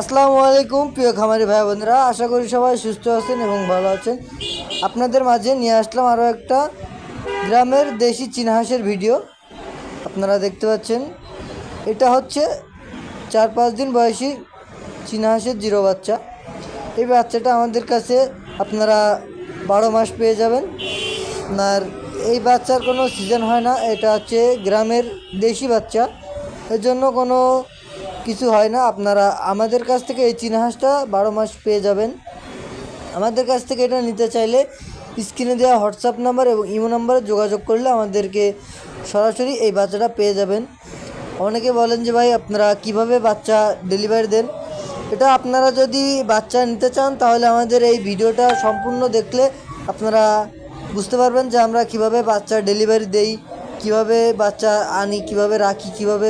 আসসালামু আলাইকুম প্রিয় খামারি ভাই বোনেরা, আশা করি সবাই সুস্থ আছেন এবং ভালো আছেন। আপনাদের মাঝে নিয়ে আসলাম আরও একটা গ্রামের দেশি চীনা হাঁসের ভিডিও। আপনারা দেখতে পাচ্ছেন, এটা হচ্ছে 4-5 দিন বয়সী চীনা হাঁসের জিরো বাচ্চা। এই বাচ্চাটা আমাদের কাছে আপনারা 12 মাস পেয়ে যাবেন। আপনার এই বাচ্চার কোনো সিজন হয় না, এটা হচ্ছে গ্রামের দেশি বাচ্চা, এর জন্য কোনো কিছু হয় না। আপনারা আমাদের কাছ থেকে এই চীনা হাঁসটা 12 মাস পেয়ে যাবেন। আমাদের কাছ থেকে এটা নিতে চাইলে স্ক্রিনে দেওয়া হোয়াটসঅ্যাপ নাম্বার এবং ইমো নাম্বারে যোগাযোগ করলে আমাদেরকে সরাসরি এই বাচ্চাটা পেয়ে যাবেন। অনেকে বলেন যে ভাই আপনারা কিভাবে বাচ্চা ডেলিভারি দেন। এটা আপনারা যদি বাচ্চা নিতে চান তাহলে আমাদের এই ভিডিওটা সম্পূর্ণ দেখলে আপনারা বুঝতে পারবেন যে আমরা কিভাবে বাচ্চা ডেলিভারি দেই, কিভাবে বাচ্চা আনি, কিভাবে রাখি, কিভাবে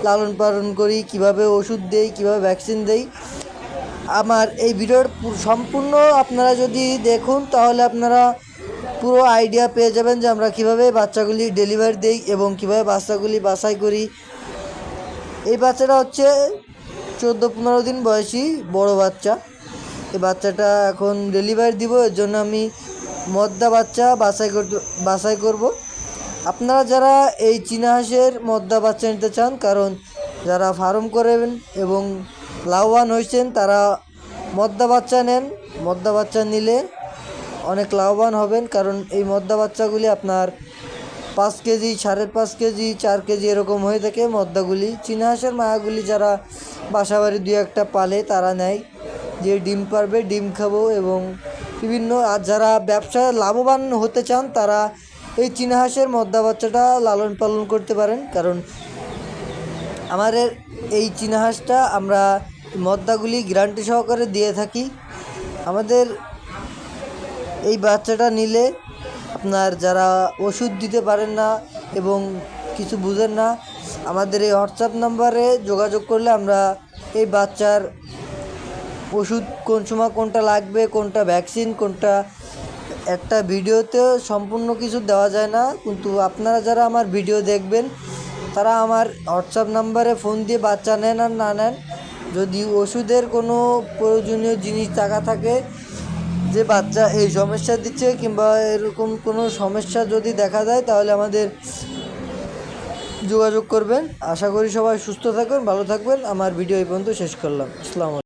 লালন পালন করি, কিভাবে ওষুধ দেই, কিভাবে ভ্যাকসিন দেই। আমার এই ভিডিওর সম্পূর্ণ আপনারা যদি দেখুন তাহলে আপনারা পুরো আইডিয়া পেয়ে যাবেন যে আমরা কিভাবে বাচ্চাগুলি ডেলিভারি দেই এবং কিভাবে বাচ্চাগুলি বাছাই করি। এই বাচ্চাটা হচ্ছে 14-15 দিন বয়সী বড় বাচ্চা। এই বাচ্চাটা এখন ডেলিভারি দিব, এর জন্য আমি মদ্দা বাচ্চা বাছাই করব। আপনারা যারা এই চীনা হাঁসের মদ্দা বাচ্চা নিতে চান, কারণ যারা ফার্ম করেন এবং লাভবান হয়েছেন তারা মদ্দা বাচ্চা নেন। মদ্দা বাচ্চা নিলে অনেক লাভবান হবেন, কারণ এই মদ্দা বাচ্চাগুলি আপনার 5 কেজি, 5.5 কেজি, 4 কেজি এরকম হয়ে থাকে মদ্দাগুলি। চীনা হাঁসের মায়াগুলি যারা বাসাবাড়ি 2-1টা পালে তারা নেয়, যে ডিম পারবে, ডিম খাবো এবং বিভিন্ন। আর যারা ব্যবসায় লাভবান হতে চান তারা এই চীনা হাঁসের মদ্দা বাচ্চাটা লালন পালন করতে পারেন, কারণ আমাদের এই চীনা হাঁসটা আমরা মদ্দাগুলি গ্যারান্টি সহকারে দিয়ে থাকি। আমাদের এই বাচ্চাটা নিলে আপনার যারা ওষুধ দিতে পারেন না এবং কিছু বুঝেন না, আমাদের এই হোয়াটসঅ্যাপ নাম্বারে যোগাযোগ করলে আমরা এই বাচ্চার ওষুধ কোন সময় কোনটা লাগবে, কোনটা ভ্যাকসিন, কোনটা একটা ভিডিওতে সম্পূর্ণ কিছু দেওয়া যায় না। কিন্তু আপনারা যারা আমার ভিডিও দেখবেন তারা আমার হোয়াটসঅ্যাপ নাম্বারে ফোন দিয়ে বাচ্চা নেন আর না নেন, যদি ওষুধের কোনো প্রয়োজনীয় জিনিস টাকা থাকে যে বাচ্চা এই সমস্যা দিচ্ছে কিংবা এরকম কোনো সমস্যা যদি দেখা যায় তাহলে আমাদের যোগাযোগ করবেন। আশা করি সবাই সুস্থ থাকবেন, ভালো থাকবেন। আমার ভিডিও এই পর্যন্ত শেষ করলাম। আসসালামু আলাইকুম।